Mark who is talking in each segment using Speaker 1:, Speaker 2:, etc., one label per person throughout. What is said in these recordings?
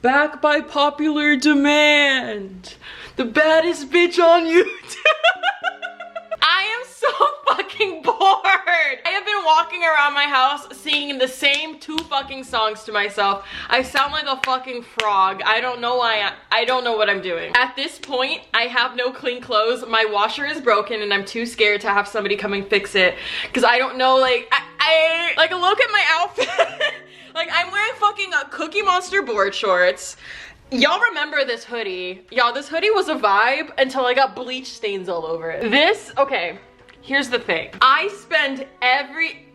Speaker 1: Back by popular demand. The baddest bitch on YouTube. I am so fucking bored. I have been walking around my house singing the same 2 fucking songs to myself. I sound like a fucking frog. I don't know why. I don't know what I'm doing. At this point, I have no clean clothes. My washer is broken and I'm too scared to have somebody come and fix it. Cause I don't know, like, like look at my outfit. Like I'm wearing fucking Cookie Monster board shorts. Y'all remember this hoodie. Y'all, this hoodie was a vibe until I got bleach stains all over it. This, okay, here's the thing. I spend every...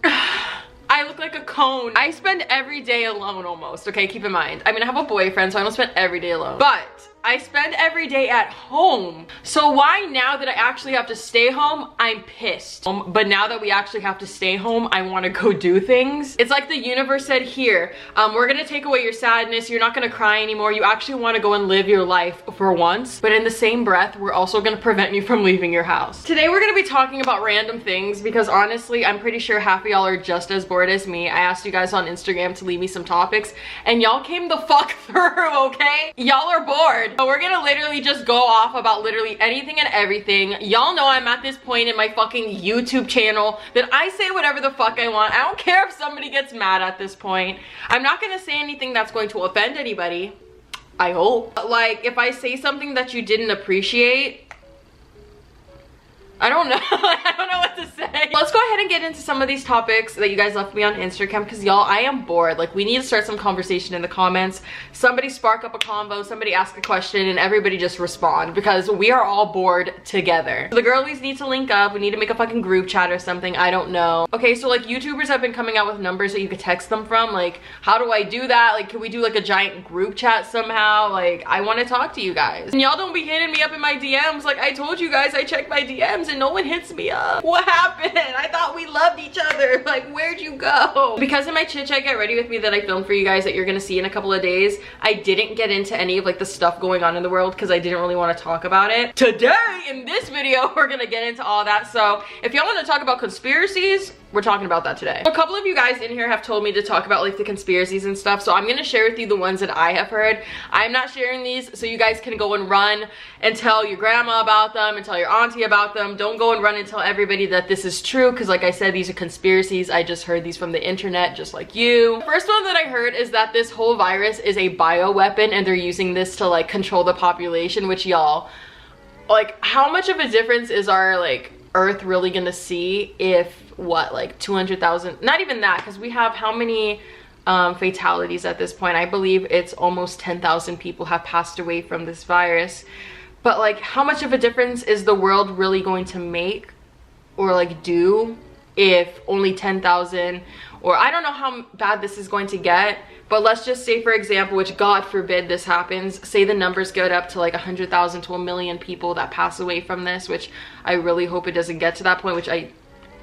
Speaker 1: I look like a cone. I spend every day alone almost, okay? Keep in mind. I mean, I have a boyfriend, so I don't spend every day alone. But I spend every day at home. So why now that I actually have to stay home, I'm pissed. But now that we actually have to stay home, I want to go do things. It's like the universe said, here, we're gonna take away your sadness. You're not gonna cry anymore. You actually want to go and live your life for once. But in the same breath, we're also gonna prevent you from leaving your house. Today, we're gonna be talking about random things because honestly, I'm pretty sure half of y'all are just as bored as me. I asked you guys on Instagram to leave me some topics and y'all came the fuck through, okay? Y'all are bored. So we're gonna literally just go off about literally anything and everything. Y'all know I'm at this point in my fucking YouTube channel that I say whatever the fuck I want. I don't care if somebody gets mad at this point. I'm not gonna say anything that's going to offend anybody. I hope. But like, if I say something that you didn't appreciate, I don't know. I don't know what to say. Let's go ahead and get into some of these topics that you guys left me on Instagram because y'all, I am bored. Like, we need to start some conversation in the comments. Somebody spark up a convo, somebody ask a question, and everybody just respond because we are all bored together. The girlies need to link up. We need to make a fucking group chat or something. I don't know. Okay, so like YouTubers have been coming out with numbers that you could text them from. Like, how do I do that? Like, can we do like a giant group chat somehow? Like, I want to talk to you guys. And y'all don't be hitting me up in my DMs. Like, I told you guys I check my DMs and no one hits me up. What happened? I thought we loved each other. Like, where'd you go? Because in my chit chat get ready with me that I filmed for you guys that you're gonna see in a couple of days, I didn't get into any of like the stuff going on in the world because I didn't really want to talk about it. Today in this video we're gonna get into all that. So if y'all want to talk about conspiracies, we're talking about that today. A couple of you guys in here have told me to talk about like the conspiracies and stuff, so I'm gonna share with you the ones that I have heard. I'm not sharing these so you guys can go and run and tell your grandma about them and tell your auntie about them. Don't go and run and tell everybody that this is true because like I said, these are conspiracies. I just heard these from the internet just like you. The first one that I heard is that this whole virus is a bioweapon and they're using this to like control the population, which y'all, like how much of a difference is our like Earth really gonna see if what, like 200,000, not even that, because we have how many fatalities at this point? I believe it's almost 10,000 people have passed away from this virus. But like, how much of a difference is the world really going to make or like do if only 10,000, or I don't know how bad this is going to get, but let's just say, for example, which God forbid this happens, say the numbers get up to like 100,000 to 1,000,000 people that pass away from this, which I really hope it doesn't get to that point, which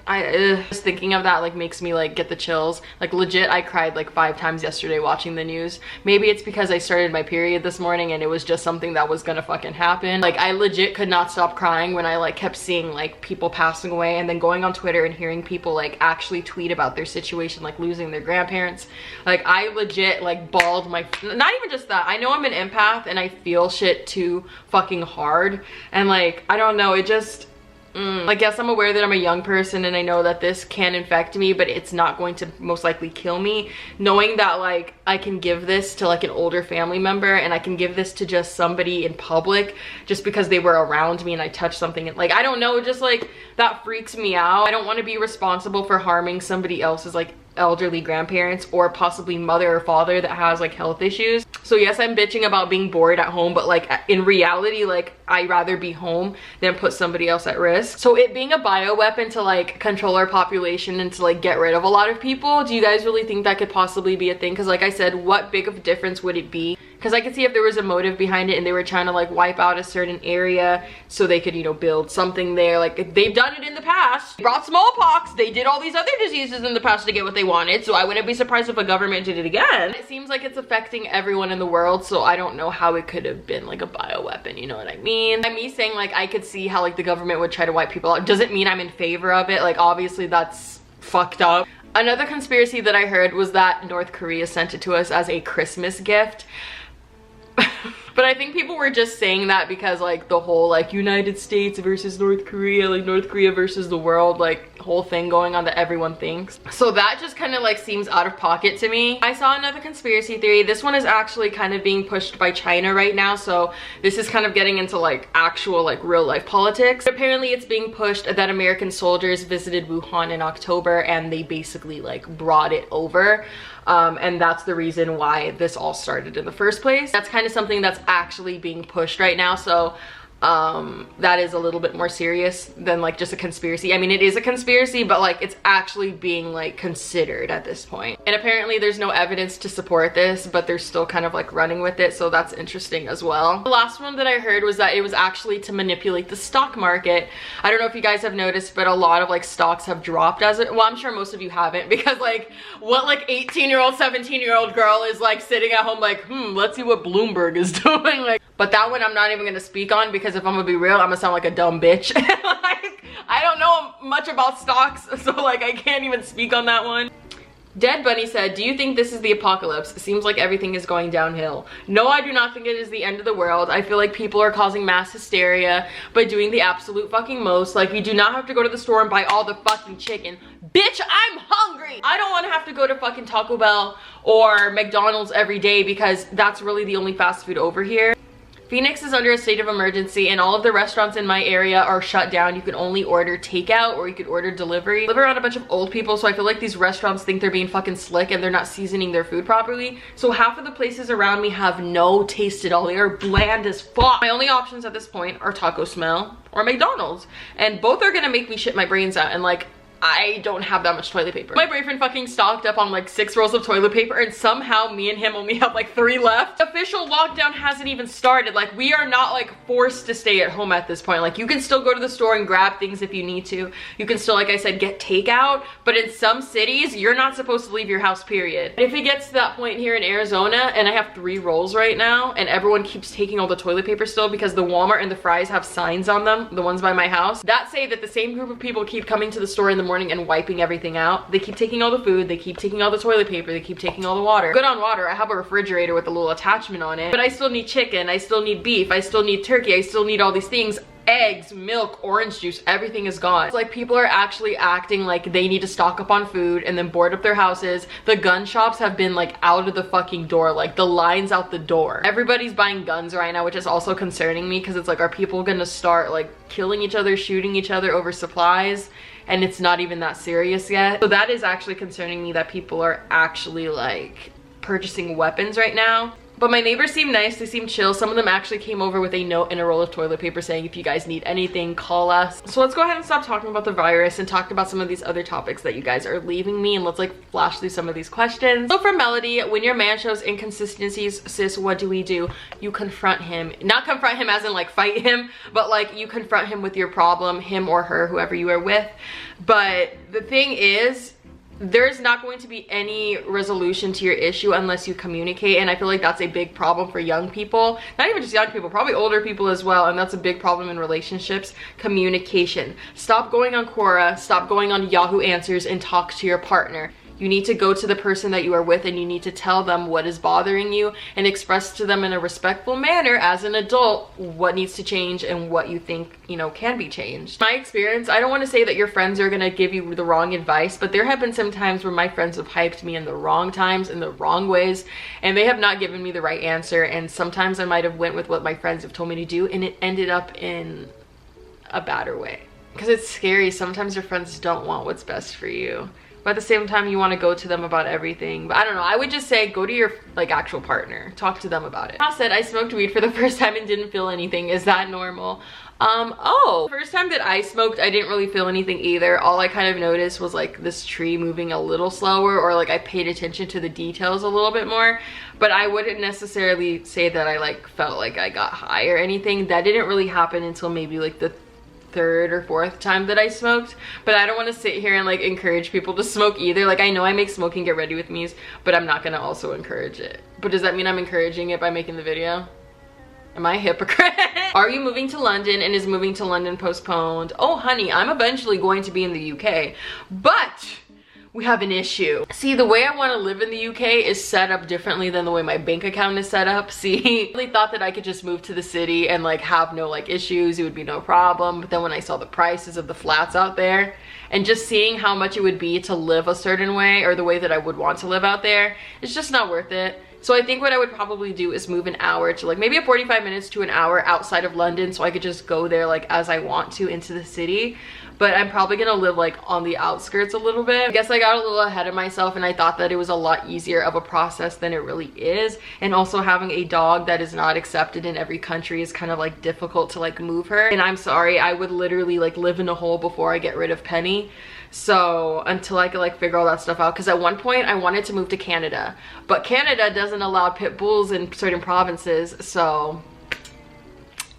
Speaker 1: just thinking of that like makes me like get the chills. Like legit, I cried like 5 times yesterday watching the news. Maybe it's because I started my period this morning and it was just something that was gonna fucking happen. Like I legit could not stop crying when I like kept seeing like people passing away and then going on Twitter and hearing people like actually tweet about their situation, like losing their grandparents. Like I legit like bawled my, not even just that, I know I'm an empath and I feel shit too fucking hard, and like I don't know, it just I guess I'm aware that I'm a young person and I know that this can infect me, but it's not going to most likely kill me. Knowing that like I can give this to like an older family member and I can give this to just somebody in public just because they were around me and I touched something, and like I don't know, just like that freaks me out. I don't want to be responsible for harming somebody else's like elderly grandparents or possibly mother or father that has like health issues. So yes, I'm bitching about being bored at home, but like in reality, like I'd rather be home than put somebody else at risk. So it being a bioweapon to like control our population and to like get rid of a lot of people, do you guys really think that could possibly be a thing? Because like I said, what big of a difference would it be? Because I could see if there was a motive behind it and they were trying to like wipe out a certain area so they could, you know, build something there. Like they've done it in the past. They brought smallpox. They did all these other diseases in the past to get what they wanted. So I wouldn't be surprised if a government did it again. It seems like it's affecting everyone in the world. So I don't know how it could have been like a bioweapon. You know what I mean? And me saying like I could see how like the government would try to wipe people out doesn't mean I'm in favor of it. Like obviously that's fucked up. Another conspiracy that I heard was that North Korea sent it to us as a Christmas gift. But I think people were just saying that because like the whole like United States versus North Korea, like North Korea versus the world, like whole thing going on that everyone thinks. So that just kind of like seems out of pocket to me. I saw another conspiracy theory. This one is actually kind of being pushed by China right now. So this is kind of getting into like actual like real life politics. Apparently it's being pushed that American soldiers visited Wuhan in October and they basically like brought it over. And that's the reason why this all started in the first place. That's kind of something that's actually being pushed right now. So that is a little bit more serious than like just a conspiracy. I mean, it is a conspiracy, but like it's actually being like considered at this point. And apparently there's no evidence to support this, but they're still kind of like running with it. So that's interesting as well. The last one that I heard was that it was actually to manipulate the stock market. I don't know if you guys have noticed, but a lot of like stocks have dropped as it. Well, I'm sure most of you haven't, because like what like 18-year-old, 17-year-old girl is like sitting at home like, let's see what Bloomberg is doing. Like, but that one I'm not even gonna speak on, because if I'm gonna be real, I'm gonna sound like a dumb bitch. Like, I don't know much about stocks, so like I can't even speak on that one. Dead Bunny said, do you think this is the apocalypse? It seems like everything is going downhill. No, I do not think it is the end of the world. I feel like people are causing mass hysteria by doing the absolute fucking most. Like, you do not have to go to the store and buy all the fucking chicken. Bitch, I'm hungry! I don't want to have to go to fucking Taco Bell or McDonald's every day, because that's really the only fast food over here. Phoenix is under a state of emergency and all of the restaurants in my area are shut down. You can only order takeout or you could order delivery. I live around a bunch of old people, so I feel like these restaurants think they're being fucking slick and they're not seasoning their food properly. So half of the places around me have no taste at all. They are bland as fuck. My only options at this point are Taco Smell or McDonald's. And both are gonna make me shit my brains out, and like, I don't have that much toilet paper. My boyfriend fucking stocked up on like 6 rolls of toilet paper, and somehow me and him only have like 3 left. The official lockdown hasn't even started. Like, we are not like forced to stay at home at this point. Like, you can still go to the store and grab things if you need to. You can still, like I said, get takeout, but in some cities, you're not supposed to leave your house, period. If it gets to that point here in Arizona, and I have 3 rolls right now, and everyone keeps taking all the toilet paper still because the Walmart and the Fry's have signs on them, the ones by my house, that say that the same group of people keep coming to the store in the morning and wiping everything out. They keep taking all the food, they keep taking all the toilet paper, they keep taking all the water. Good on water, I have a refrigerator with a little attachment on it, but I still need chicken, I still need beef, I still need turkey, I still need all these things. Eggs, milk, orange juice, everything is gone. It's like people are actually acting like they need to stock up on food and then board up their houses. The gun shops have been like out of the fucking door, like the lines out the door. Everybody's buying guns right now, which is also concerning me, because it's like, are people gonna start like killing each other, shooting each other over supplies? And it's not even that serious yet. So that is actually concerning me, that people are actually like purchasing weapons right now. But my neighbors seem nice, they seem chill. Some of them actually came over with a note and a roll of toilet paper saying, if you guys need anything, call us. So let's go ahead and stop talking about the virus and talk about some of these other topics that you guys are leaving me, and let's like flash through some of these questions. So for Melody, when your man shows inconsistencies, sis, what do? You confront him. Not confront him as in like fight him, but like you confront him with your problem, him or her, whoever you are with. But the thing is, there's not going to be any resolution to your issue unless you communicate, and I feel like that's a big problem for young people. Not even just young people, probably older people as well, and that's a big problem in relationships. Communication. Stop going on Quora, stop going on Yahoo Answers and talk to your partner. You need to go to the person that you are with and you need to tell them what is bothering you and express to them in a respectful manner as an adult what needs to change and what you think, you know, can be changed. My experience, I don't want to say that your friends are going to give you the wrong advice, but there have been some times where my friends have hyped me in the wrong times, in the wrong ways, and they have not given me the right answer, and sometimes I might have went with what my friends have told me to do and it ended up in a badder way. Because it's scary, sometimes your friends don't want what's best for you. But at the same time, you want to go to them about everything. But I don't know, I would just say go to your like actual partner. Talk to them about it. I said I smoked weed for the first time and didn't feel anything. Is that normal? First time that I smoked, I didn't really feel anything either. All I kind of noticed was like this tree moving a little slower, or like I paid attention to the details a little bit more. But I wouldn't necessarily say that I like felt like I got high or anything. That didn't really happen until maybe like the 3rd or 4th time that I smoked. But I don't want to sit here and like encourage people to smoke either. Like, I know I make smoking get ready with me's, but I'm not gonna also encourage it. But does that mean I'm encouraging it by making the video? Am I a hypocrite? Are you moving to London, and is moving to London postponed? Oh honey, I'm eventually going to be in the UK, but we have an issue. See, the way I want to live in the UK is set up differently than the way my bank account is set up. See, I really thought that I could just move to the city and like have no like issues, it would be no problem. But then when I saw the prices of the flats out there and just seeing how much it would be to live a certain way, or the way that I would want to live out there, it's just not worth it. So I think what I would probably do is move an hour to like maybe a 45 minutes to an hour outside of London, so I could just go there like as I want to into the city. But I'm probably gonna live like on the outskirts a little bit. I guess I got a little ahead of myself and I thought that it was a lot easier of a process than it really is. And also having a dog that is not accepted in every country is kind of like difficult to like move her. And I'm sorry, I would literally like live in a hole before I get rid of Penny. So until I could like figure all that stuff out, because at one point I wanted to move to Canada, but Canada doesn't allow pit bulls in certain provinces, so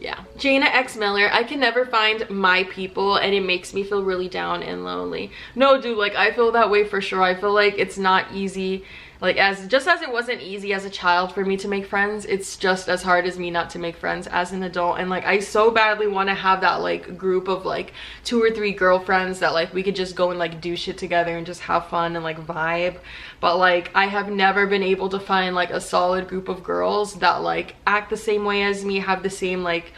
Speaker 1: yeah. Jana X Miller, I can never find my people and it makes me feel really down and lonely. No, dude, like I feel that way for sure. I feel like it's not easy. Like just as it wasn't easy as a child for me to make friends, it's just as hard as me not to make friends as an adult. And like I so badly want to have that like group of like 2 or 3 girlfriends that like we could just go and like do shit together and just have fun and like vibe. But like I have never been able to find like a solid group of girls that like act the same way as me, have the same like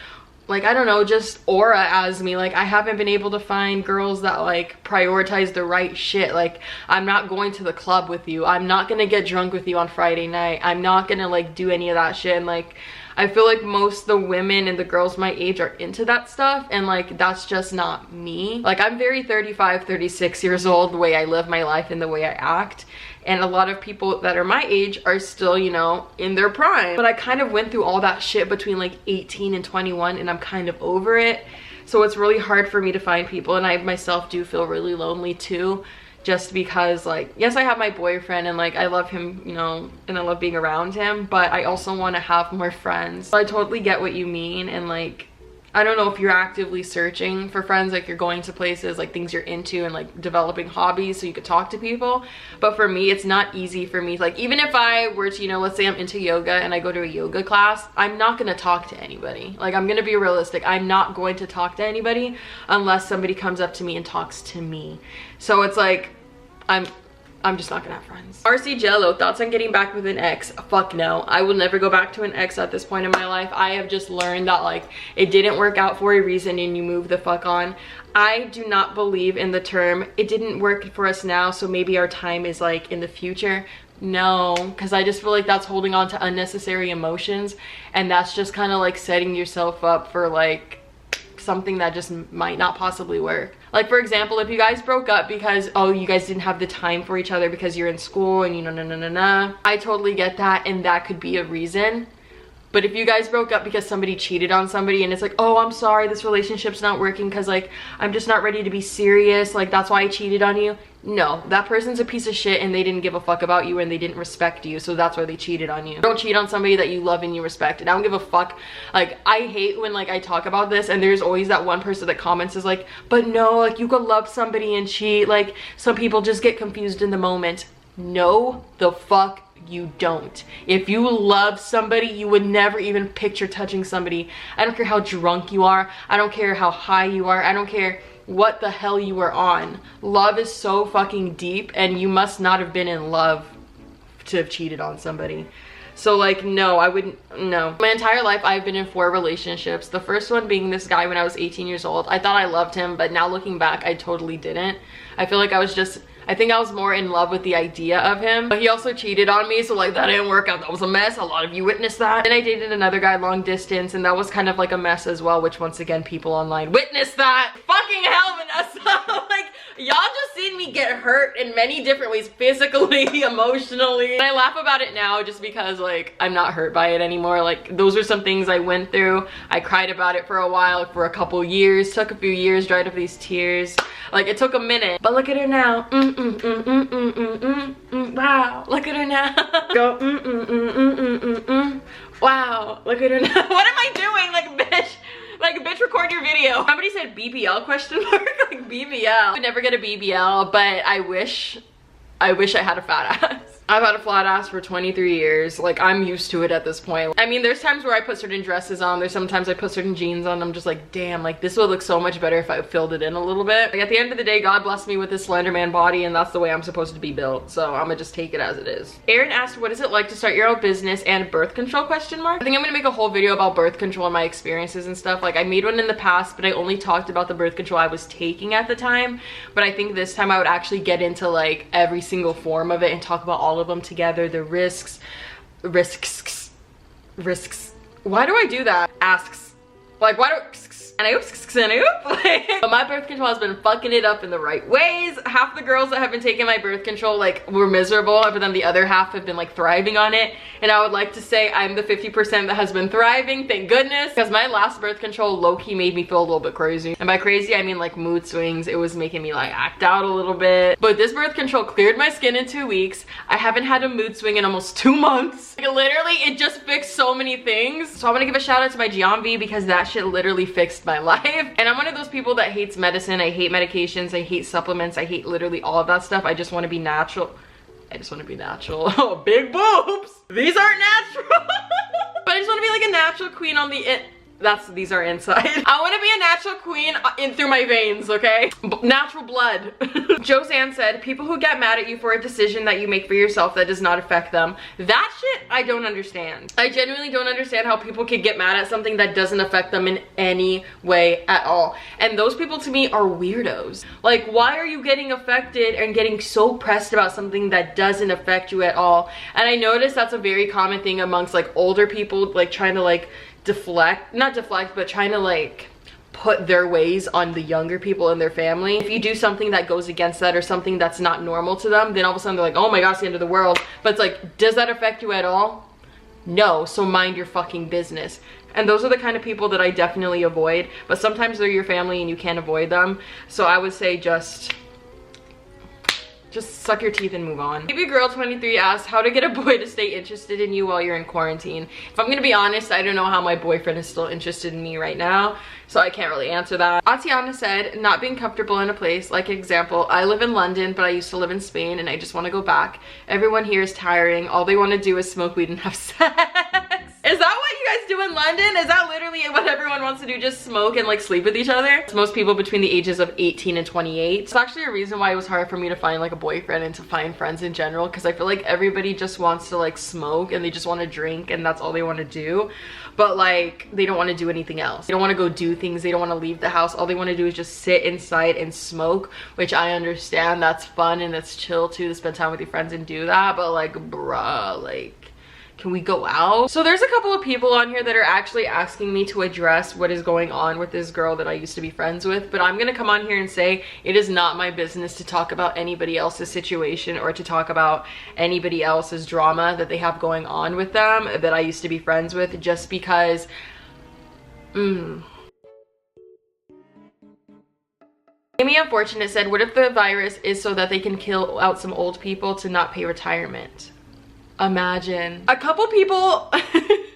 Speaker 1: I don't know, just aura as me. Like I haven't been able to find girls that like prioritize the right shit. Like I'm not going to the club with you, I'm not gonna get drunk with you on Friday night, I'm not gonna like do any of that shit. And like I feel like most of the women and the girls my age are into that stuff, and like that's just not me. Like I'm very 35, 36 years old, the way I live my life and the way I act. And a lot of people that are my age are still, you know, in their prime. But I kind of went through all that shit between like 18 and 21 and I'm kind of over it. So it's really hard for me to find people, and I myself do feel really lonely too. Just because like, yes, I have my boyfriend and like I love him, you know, and I love being around him, but I also want to have more friends. So I totally get what you mean. And like, I don't know if you're actively searching for friends, like you're going to places, like things you're into and like developing hobbies so you could talk to people. But for me, it's not easy for me. Like even if I were to, you know, let's say I'm into yoga and I go to a yoga class, I'm not going to talk to anybody. Like I'm going to be realistic. I'm not going to talk to anybody unless somebody comes up to me and talks to me. So it's like, I'm just not gonna have friends. RC Jello, thoughts on getting back with an ex? Fuck no. I will never go back to an ex at this point in my life. I have just learned that like it didn't work out for a reason and you move the fuck on. I do not believe in the term, it didn't work for us now, so maybe our time is like in the future. No, because I just feel like that's holding on to unnecessary emotions, and that's just kind of like setting yourself up for like something that just might not possibly work. Like for example, if you guys broke up because, oh, you guys didn't have the time for each other because you're in school and you know, I totally get that, and that could be a reason. But if you guys broke up because somebody cheated on somebody and it's like, oh, I'm sorry, this relationship's not working because like I'm just not ready to be serious, like that's why I cheated on you. No, that person's a piece of shit and they didn't give a fuck about you and they didn't respect you, so that's why they cheated on you. Don't cheat on somebody that you love and you respect. And I don't give a fuck. Like I hate when like I talk about this and there's always that one person that comments is like, but no, like you could love somebody and cheat, like some people just get confused in the moment. No, the fuck you don't. If you love somebody, you would never even picture touching somebody. I don't care how drunk you are, I don't care how high you are, I don't care what the hell you were on. Love is so fucking deep, and you must not have been in love to have cheated on somebody. So like, no, I wouldn't, no. My entire life I've been in 4 relationships. The first one being this guy when I was 18 years old. I thought I loved him, but now looking back, I totally didn't. I feel like I think I was more in love with the idea of him. But he also cheated on me, so like that didn't work out. That was a mess. A lot of you witnessed that. Then I dated another guy long distance, and that was kind of like a mess as well, which once again, people online witnessed that. Fucking hell, Vanessa. Like, y'all just seen me get hurt in many different ways, physically, emotionally. And I laugh about it now just because like I'm not hurt by it anymore. Like those are some things I went through. I cried about it for a while, for a couple years, took a few years, dried up these tears. Like it took a minute, but look at her now. Wow, look at her now. Go wow, look at her now. What am I doing? Like bitch. Like, bitch, record your video. Somebody said BBL question mark? Like BBL. I would never get a BBL, but I wish I had a fat ass. I've had a flat ass for 23 years. Like, I'm used to it at this point. I mean, there's times where I put certain dresses on. There's sometimes I put certain jeans on. I'm just like, damn, like this would look so much better if I filled it in a little bit. Like, at the end of the day, God blessed me with this slender man body, and that's the way I'm supposed to be built. So I'm gonna just take it as it is. Aaron asked, what is it like to start your own business and birth control, question mark? I think I'm gonna make a whole video about birth control and my experiences and stuff. Like, I made one in the past, but I only talked about the birth control I was taking at the time. But I think this time I would actually get into like every single form of it and talk about all of them together. The risks. Why do I do that? Asks. Like, why do and I oops and I oop. Like, but my birth control has been fucking it up in the right ways. Half the girls that have been taking my birth control like were miserable, but then the other half have been like thriving on it. And I would like to say I'm the 50% that has been thriving, thank goodness, because my last birth control low-key made me feel a little bit crazy. And by crazy I mean like mood swings. It was making me like act out a little bit. But this birth control cleared my skin in 2 weeks. I haven't had a mood swing in almost 2 months. Like, literally it just fixed so many things. So I want to give a shout out to my Giambi because that shit literally fixed my life. And I'm one of those people that hates medicine. I hate medications. I hate supplements. I hate literally all of that stuff. I just want to be natural. I just want to be natural. Oh, big boobs. These aren't natural. But I just want to be like a natural queen on the these are inside. I want to be a natural queen in through my veins, okay? Natural blood. Josanne said, people who get mad at you for a decision that you make for yourself that does not affect them. That shit, I don't understand. I genuinely don't understand how people can get mad at something that doesn't affect them in any way at all. And those people to me are weirdos. Like, why are you getting affected and getting so pressed about something that doesn't affect you at all? And I noticed that's a very common thing amongst like older people, like trying to like not deflect, but trying to like put their ways on the younger people in their family. If you do something that goes against that or something that's not normal to them, then all of a sudden they're like, oh my gosh, the end of the world. But it's like, does that affect you at all? No, so mind your fucking business. And those are the kind of people that I definitely avoid, but sometimes they're your family and you can't avoid them. So I would say just suck your teeth and move on. Baby girl 23 asked how to get a boy to stay interested in you while you're in quarantine. If I'm gonna be honest, I don't know how my boyfriend is still interested in me right now, so I can't really answer that. Atiana said, not being comfortable in a place. Like, example, I live in London, but I used to live in Spain and I just want to go back. Everyone here is tiring. All they want to do is smoke weed and have sex. Is that what you guys do in London? Is that literally what everyone wants to do? Just smoke and like sleep with each other? Most people between the ages of 18 and 28. It's actually a reason why it was hard for me to find like a boyfriend and to find friends in general, because I feel like everybody just wants to like smoke and they just want to drink and that's all they want to do. But like, they don't want to do anything else. They don't want to go do things. They don't want to leave the house. All they want to do is just sit inside and smoke, which I understand. That's fun and that's chill too, to spend time with your friends and do that. But like, bruh, like, can we go out? So there's a couple of people on here that are actually asking me to address what is going on with this girl that I used to be friends with, but I'm gonna come on here and say it is not my business to talk about anybody else's situation or to talk about anybody else's drama that they have going on with them that I used to be friends with, just because Amy Unfortunate said, what if the virus is so that they can kill out some old people to not pay retirement? Imagine. A couple people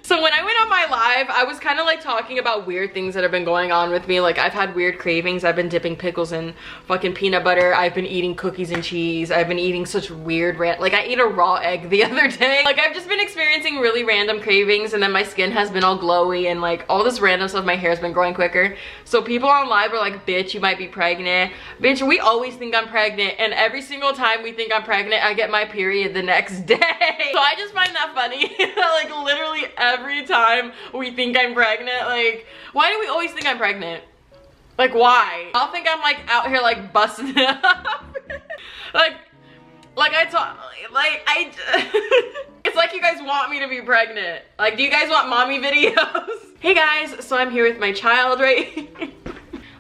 Speaker 1: so when I went on my live, I was kind of like talking about weird things that have been going on with me. Like, I've had weird cravings. I've been dipping pickles in fucking peanut butter. I've been eating cookies and cheese. I've been eating such weird like I ate a raw egg the other day. Like, I've just been experiencing really random cravings, and then my skin has been all glowy and like all this random stuff. My hair has been growing quicker. So people on live are like, bitch, you might be pregnant. Bitch, we always think I'm pregnant, and every single time we think I'm pregnant, I get my period the next day. So I just find that funny. Like, literally every time we think I'm pregnant, like, why do we always think I'm pregnant? Like, why? I'll think I'm like out here like busting it up. like I talk, like it's like you guys want me to be pregnant. Like, do you guys want mommy videos? Hey guys, so I'm here with my child right here.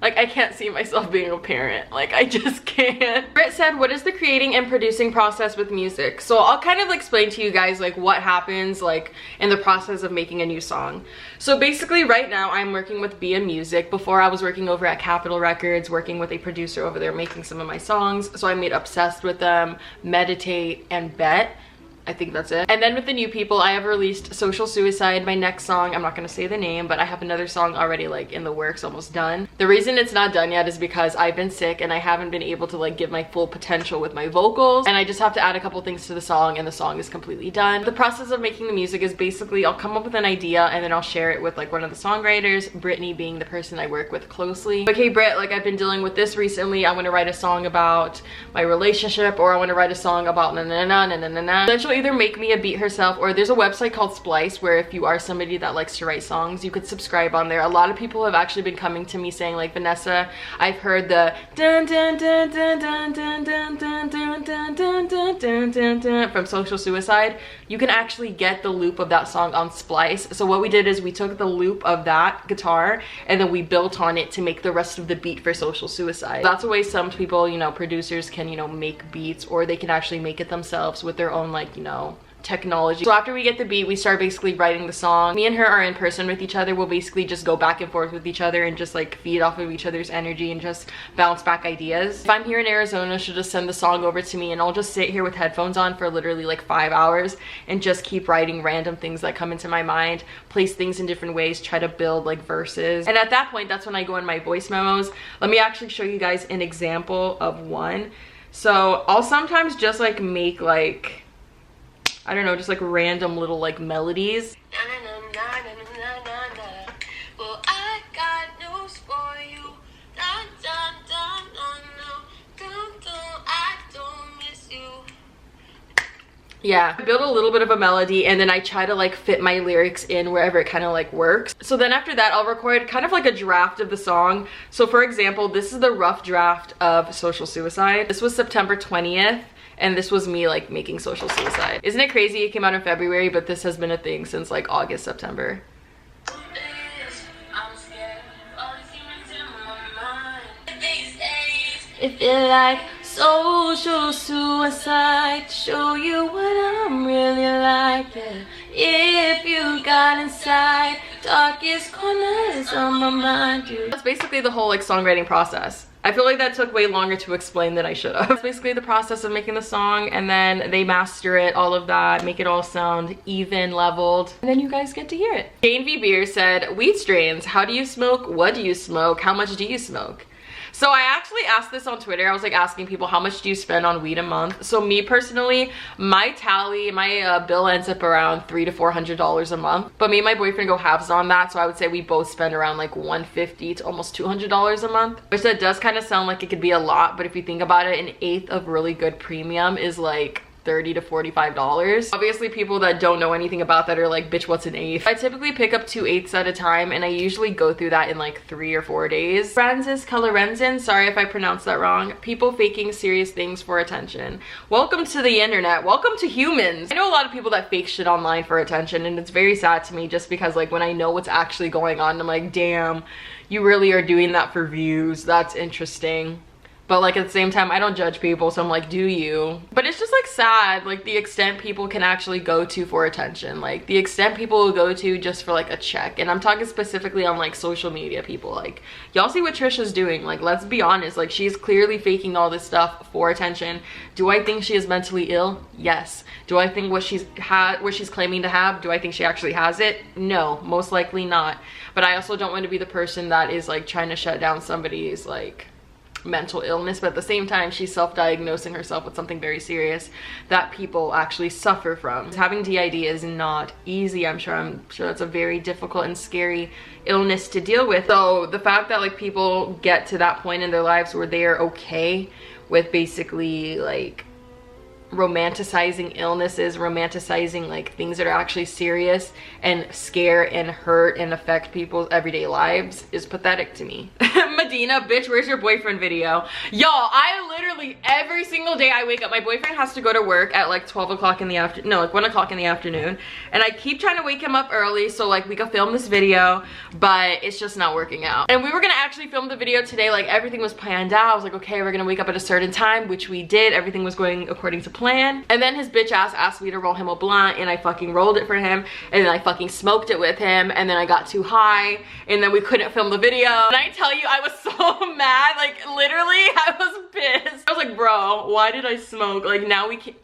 Speaker 1: Like, I can't see myself being a parent. Like, I just can't. Britt said, what is the creating and producing process with music? So I'll kind of explain to you guys like what happens like in the process of making a new song. So basically right now I'm working with BM Music. Before I was working over at Capitol Records, working with a producer over there making some of my songs. So I made Obsessed with them, Meditate, and Bet. I think that's it. And then with the new people, I have released Social Suicide, my next song. I'm not gonna say the name, but I have another song already like in the works, almost done. The reason it's not done yet is because I've been sick and I haven't been able to like give my full potential with my vocals, and I just have to add a couple things to the song and the song is completely done. The process of making the music is basically I'll come up with an idea and then I'll share it with like one of the songwriters, Brittany being the person I work with closely. Okay, Britt, like I've been dealing with this recently. I want to write a song about my relationship, or I want to write a song about na na na na na na na. Then she'll either make me a beat herself, or there's a website called Splice where if you are somebody that likes to write songs, you could subscribe on there. A lot of people have actually been coming to me saying like, Vanessa, I've heard the dun dun dun dun dun dun dun dun dun dun dun dun dun dun from Social Suicide. You can actually get the loop of that song on Splice. So what we did is we took the loop of that guitar and then we built on it to make the rest of the beat for Social Suicide. That's a way some people, you know, producers can, you know, make beats, or they can actually make it themselves with their own like, you know, technology. So after we get the beat, we start basically writing the song. Me and her are in person with each other. We'll basically just go back and forth with each other and just like feed off of each other's energy and just bounce back ideas. If I'm here in Arizona, she'll just send the song over to me and I'll just sit here with headphones on for literally like 5 hours and just keep writing random things that come into my mind, place things in different ways, try to build like verses. And at that point, that's when I go in my voice memos. Let me actually show you guys an example of one. So I'll sometimes just like make like, I don't know, just like random little like melodies. Well, I got news for you. Dun, dun, dun, dun, dun, dun, dun, I don't miss you. Yeah, I build a little bit of a melody and then I try to like fit my lyrics in wherever it kind of like works. So then after that, I'll record kind of like a draft of the song. So for example, this is the rough draft of Social Suicide. This was September 20th. And this was me like making Social Suicide. Isn't it crazy? It came out in February, but this has been a thing since like August, September. If you like social suicide, show you what I'm really like, yeah. If you got inside darkest corners of my mind, dude. That's basically the whole like songwriting process. I feel like that took way longer to explain than I should have. It's basically the process of making the song, and then they master it, all of that, make it all sound even, leveled, and then you guys get to hear it. Jane V. Beer said, weed strains, how do you smoke? What do you smoke? How much do you smoke? So I actually asked this on Twitter. I was like asking people, how much do you spend on weed a month? So me personally, my tally, my bill ends up around $300 to $400 a month. But me and my boyfriend go halves on that. So I would say we both spend around like $150 to almost $200 a month. Which that does kind of sound like it could be a lot. But if you think about it, an eighth of really good premium is like $30 to $45. Obviously people that don't know anything about that are like, bitch, what's an eighth? I typically pick up 2/8 at a time and I usually go through that in like 3 or 4 days. Francis Colorenzen, sorry if I pronounced that wrong. People faking serious things for attention. Welcome to the internet. Welcome to humans. I know a lot of people that fake shit online for attention, and it's very sad to me just because like when I know what's actually going on, I'm like, damn, you really are doing that for views. That's interesting. But like at the same time, I don't judge people, so I'm like, do you? But it's just like sad, like the extent people can actually go to for attention, like the extent people will go to just for like a check. And I'm talking specifically on like social media people. Like, y'all see what Trisha's doing. Like, let's be honest, like she's clearly faking all this stuff for attention. Do I think she is mentally ill? Yes. Do I think what she's claiming to have, do I think she actually has it? No, most likely not. But I also don't want to be the person that is like trying to shut down somebody's like mental illness, but at the same time she's self-diagnosing herself with something very serious that people actually suffer from. Having DID is not easy. I'm sure it's a very difficult and scary illness to deal with. So the fact that like people get to that point in their lives where they are okay with basically like romanticizing illnesses, romanticizing like things that are actually serious and scare and hurt and affect people's everyday lives is pathetic to me. Medina, bitch, where's your boyfriend video? Y'all, I literally every single day I wake up, my boyfriend has to go to work at like 12 o'clock in the afternoon, no, like 1 o'clock in the afternoon, and I keep trying to wake him up early so like we could film this video, but it's just not working out. And we were gonna actually film the video today, like everything was planned out. I was like, okay, we're gonna wake up at a certain time, which we did. Everything was going according to plan. And then his bitch ass asked me to roll him a blunt, and I fucking rolled it for him, and then I fucking smoked it with him, and then I got too high, and then we couldn't film the video. And I tell you, I was so mad, like literally I was pissed. I was like, bro, why did I smoke? Like now we can't.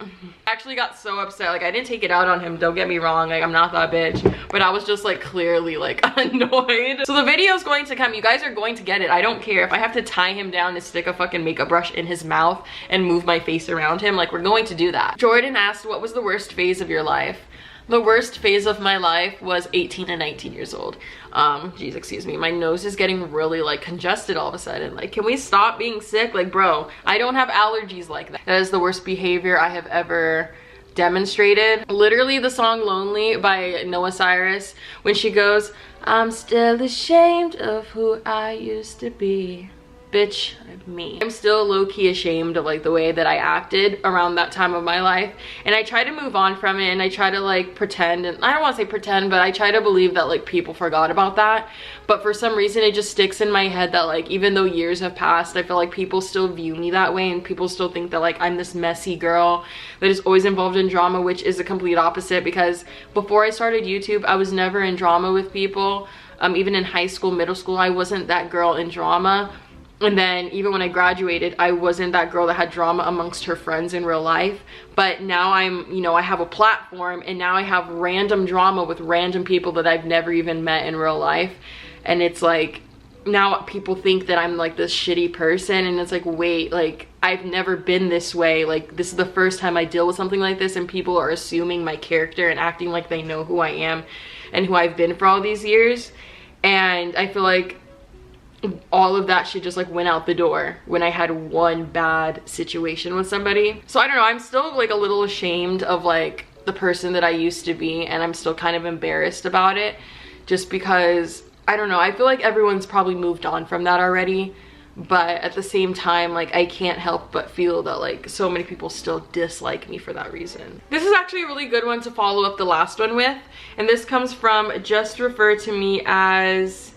Speaker 1: I actually got so upset. Like I didn't take it out on him, don't get me wrong, like I'm not that bitch, but I was just like clearly like annoyed. So the video is going to come, you guys are going to get it. I don't care if I have to tie him down and stick a fucking makeup brush in his mouth and move my face around him, like we're going to do that. Jordan asked, what was the worst phase of your life? The worst phase of my life was 18 and 19 years old. Geez, excuse me, my nose is getting really like congested all of a sudden. Like, can we stop being sick? Like, bro, I don't have allergies like that. That is the worst behavior I have ever demonstrated. Literally the song Lonely by Noah Cyrus, when she goes, I'm still ashamed of who I used to be. Bitch, me. I'm still low-key ashamed of like the way that I acted around that time of my life, and I try to move on from it, and I try to like pretend, and I don't want to say pretend, but I try to believe that like people forgot about that. But for some reason it just sticks in my head that like even though years have passed, I feel like people still view me that way, and people still think that like I'm this messy girl that is always involved in drama, which is the complete opposite, because before I started YouTube I was never in drama with people. Even in high school, middle school, I wasn't that girl in drama. And then even when I graduated, I wasn't that girl that had drama amongst her friends in real life. But now I'm, you know, I have a platform, and now I have random drama with random people that I've never even met in real life. And it's like, now people think that I'm like this shitty person, and it's like, wait, like I've never been this way. Like this is the first time I deal with something like this, and people are assuming my character and acting like they know who I am and who I've been for all these years. And I feel like all of that shit just like went out the door when I had one bad situation with somebody. So I don't know, I'm still like a little ashamed of like the person that I used to be, and I'm still kind of embarrassed about it, just because I don't know, I feel like everyone's probably moved on from that already, but at the same time, like I can't help but feel that like so many people still dislike me for that reason. This is actually a really good one to follow up the last one with, and this comes from Just Refer to Me as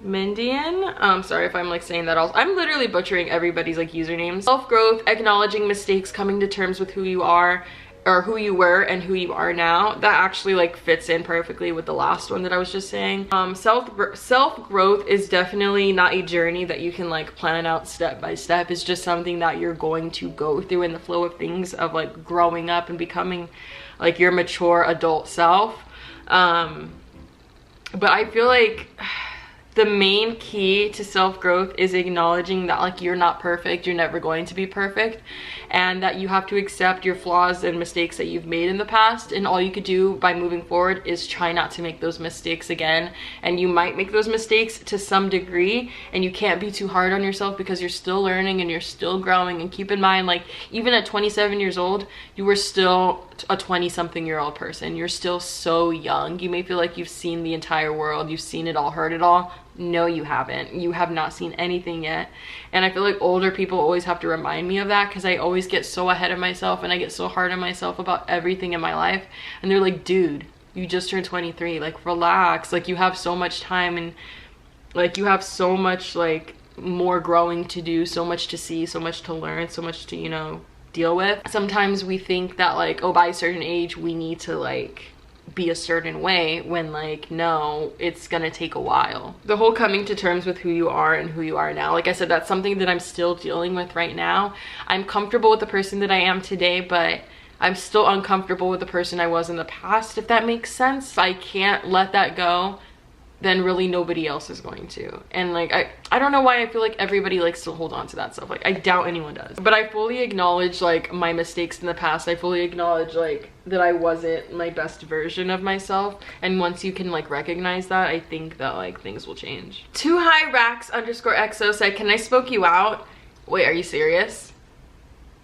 Speaker 1: Mendian. Sorry if I'm like saying that all. I'm literally butchering everybody's like usernames. Self-growth, acknowledging mistakes, coming to terms with who you are, or who you were and who you are now. That actually like fits in perfectly with the last one that I was just saying. Self-growth is definitely not a journey that you can like plan out step by step. It's just something that you're going to go through in the flow of things, of like growing up and becoming like your mature adult self. But I feel like the main key to self-growth is acknowledging that like you're not perfect, you're never going to be perfect, and that you have to accept your flaws and mistakes that you've made in the past, and all you could do by moving forward is try not to make those mistakes again. And you might make those mistakes to some degree, and you can't be too hard on yourself because you're still learning and you're still growing. And keep in mind, like even at 27 years old, you were still a 20-something-year-old person. You're still so young. You may feel like you've seen the entire world, you've seen it all, heard it all. No, you haven't. You have not seen anything yet. And I feel like older people always have to remind me of that, because I always get so ahead of myself and I get so hard on myself about everything in my life. And they're like, dude, you just turned 23, like relax, like you have so much time, and like you have so much like more growing to do, so much to see, so much to learn, so much to, you know, deal with. Sometimes we think that like, oh, by a certain age we need to like be a certain way, when like no, it's gonna take a while. The whole coming to terms with who you are and who you are now, like I said, that's something that I'm still dealing with right now. I'm comfortable with the person that I am today, but I'm still uncomfortable with the person I was in the past, if that makes sense. If I can't let that go, then really nobody else is going to. And like I don't know why I feel like everybody likes to hold on to that stuff. Like I doubt anyone does. But I fully acknowledge like my mistakes in the past. I fully acknowledge like that I wasn't my best version of myself. And once you can like recognize that, I think that like things will change. Too High Racks _XO said, can I smoke you out? Wait, are you serious?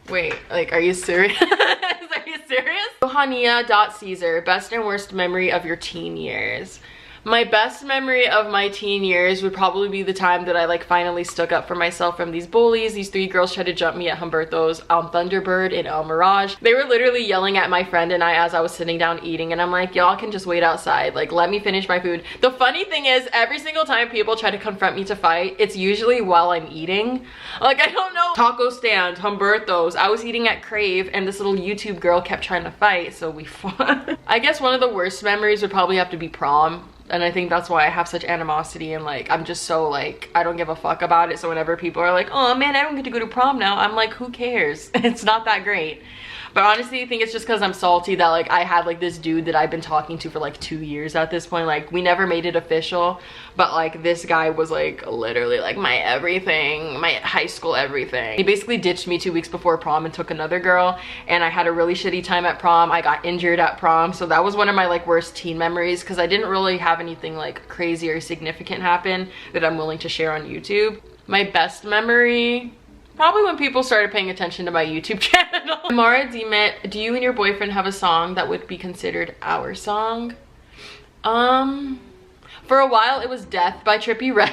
Speaker 1: Wait, like, are you serious? Are you serious? Johania.Caesar, best and worst memory of your teen years. My best memory of my teen years would probably be the time that I like finally stuck up for myself from these bullies. These 3 girls tried to jump me at Humberto's, Thunderbird, and El Mirage. They were literally yelling at my friend and I as I was sitting down eating, and I'm like, y'all can just wait outside. Like, let me finish my food. The funny thing is, every single time people try to confront me to fight, it's usually while I'm eating. Like, I don't know. Taco stand, Humberto's. I was eating at Crave and this little YouTube girl kept trying to fight, so we fought. I guess one of the worst memories would probably have to be prom. And I think that's why I have such animosity, and like I'm just so like I don't give a fuck about it. So whenever people are like, oh man, I don't get to go to prom now, I'm like, who cares? It's not that great. But honestly, I think it's just because I'm salty that like I had like this dude that I've been talking to for like 2 years at this point. Like we never made it official, but like this guy was like literally like my everything, my high school everything. He basically ditched me 2 weeks before prom and took another girl, and I had a really shitty time at prom. I got injured at prom, so that was one of my like worst teen memories because I didn't really have anything like crazy or significant happen that I'm willing to share on YouTube. My best memory, probably when people started paying attention to my YouTube channel. Mara Demet, do you and your boyfriend have a song that would be considered our song? For a while it was Death by Trippie Redd.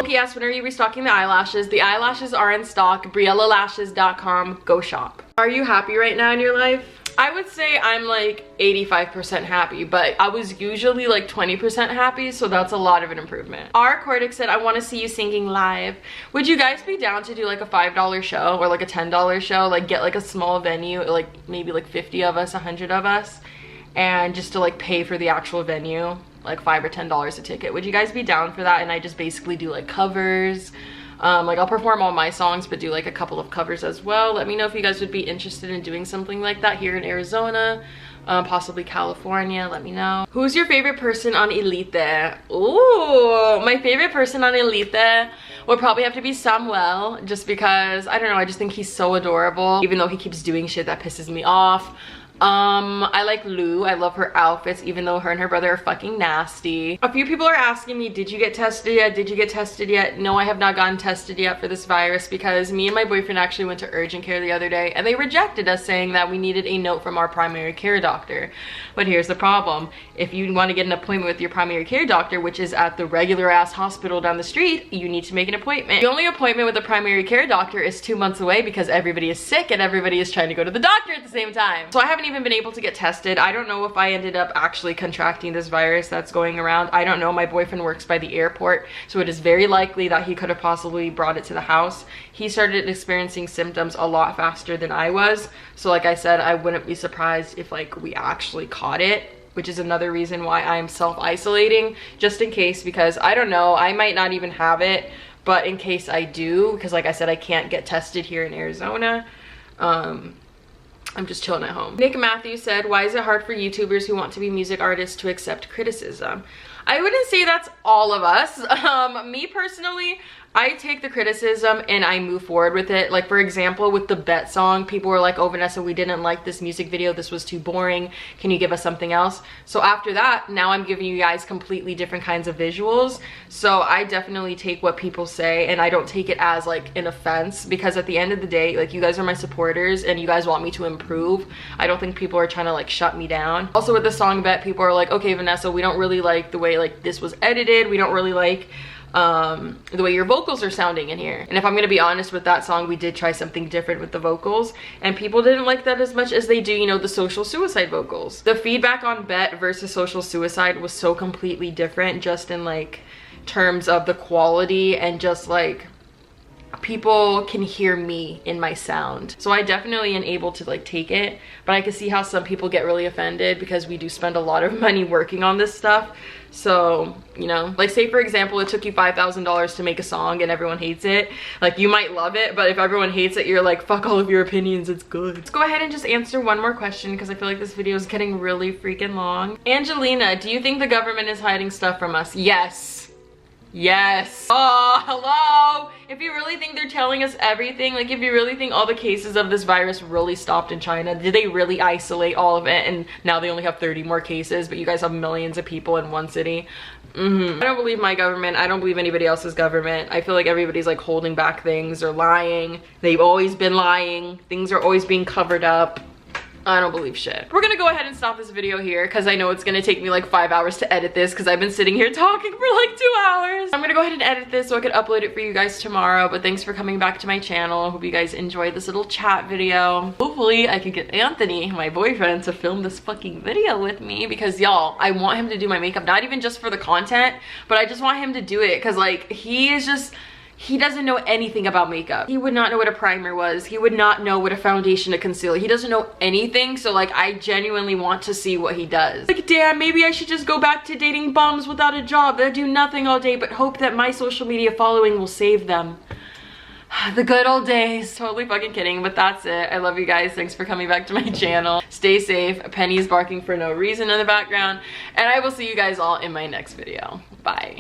Speaker 1: He asked, when are you restocking the eyelashes? The eyelashes are in stock, BriellaLashes.com, go shop. Are you happy right now in your life? I would say I'm like 85% happy, but I was usually like 20% happy, so that's a lot of an improvement. R. Cordic said, I want to see you singing live. Would you guys be down to do like a $5 show or like a $10 show? Like get like a small venue, like maybe like 50 of us, 100 of us, and just to like pay for the actual venue, like $5 or $10 a ticket. Would you guys be down for that? And I just basically do like covers. Like I'll perform all my songs but do like a couple of covers as well. Let me know if you guys would be interested in doing something like that here in Arizona, possibly California. Let me know. Who's your favorite person on Elite? Ooh, my favorite person on Elite would probably have to be Samuel, just because I don't know, I just think he's so adorable, even though he keeps doing shit that pisses me off. I like Lou. I love her outfits, even though her and her brother are fucking nasty. A few people are asking me, did you get tested yet? Did you get tested yet? No, I have not gotten tested yet for this virus because me and my boyfriend actually went to urgent care the other day and they rejected us, saying that we needed a note from our primary care doctor. But here's the problem. If you want to get an appointment with your primary care doctor, which is at the regular ass hospital down the street, you need to make an appointment. The only appointment with a primary care doctor is 2 months away because everybody is sick and everybody is trying to go to the doctor at the same time. So I haven't even been able to get tested. I don't know if I ended up actually contracting this virus that's going around. I don't know. My boyfriend works by the airport, so it is very likely that he could have possibly brought it to the house. He started experiencing symptoms a lot faster than I was, so like I said, I wouldn't be surprised if like we actually caught it, which is another reason why I'm self-isolating, just in case, because I don't know, I might not even have it, but in case I do, because like I said, I can't get tested here in Arizona, I'm just chilling at home. Nick Matthews said, why is it hard for YouTubers who want to be music artists to accept criticism? I wouldn't say that's all of us. Me personally, I take the criticism and I move forward with it. Like for example, with the Bet song, people were like, oh Vanessa, we didn't like this music video, this was too boring, can you give us something else? So after that, now I'm giving you guys completely different kinds of visuals. So I definitely take what people say and I don't take it as like an offense, because at the end of the day, like you guys are my supporters and you guys want me to improve. I don't think people are trying to like shut me down. Also with the song Bet, people are like, okay Vanessa, we don't really like the way like this was edited, we don't really like the way your vocals are sounding in here. And if I'm gonna be honest, with that song we did try something different with the vocals and people didn't like that as much as they do, you know, the Social Suicide vocals. The feedback on Bet versus Social Suicide was so completely different, just in like terms of the quality and just like people can hear me in my sound. So I definitely am able to like take it, but I can see how some people get really offended because we do spend a lot of money working on this stuff. So, you know, like say for example, it took you $5,000 to make a song and everyone hates it. Like you might love it, but if everyone hates it, you're like, fuck all of your opinions, it's good. Let's go ahead and just answer one more question because I feel like this video is getting really freaking long. Angelina, do you think the government is hiding stuff from us? Yes. Yes. Oh, hello. If you really think they're telling us everything, like if you really think all the cases of this virus really stopped in China, did they really isolate all of it and now they only have 30 more cases, but you guys have millions of people in one city? I don't believe my government. I don't believe anybody else's government. I feel like everybody's like holding back things or lying. They've always been lying. Things are always being covered up. I don't believe shit. We're gonna go ahead and stop this video here because I know it's gonna take me like 5 hours to edit this because I've been sitting here talking for like 2 hours. I'm gonna go ahead and edit this so I could upload it for you guys tomorrow, but thanks for coming back to my channel. I hope you guys enjoyed this little chat video. Hopefully I could get Anthony, my boyfriend, to film this fucking video with me because y'all, I want him to do my makeup, not even just for the content, but I just want him to do it because like he doesn't know anything about makeup. He would not know what a primer was. He would not know what a foundation to conceal. He doesn't know anything, so like I genuinely want to see what he does. Like damn, maybe I should just go back to dating bums without a job that do nothing all day but hope that my social media following will save them. The good old days. Totally fucking kidding, but that's it. I love you guys. Thanks for coming back to my channel. Stay safe. Penny's barking for no reason in the background, and I will see you guys all in my next video. Bye.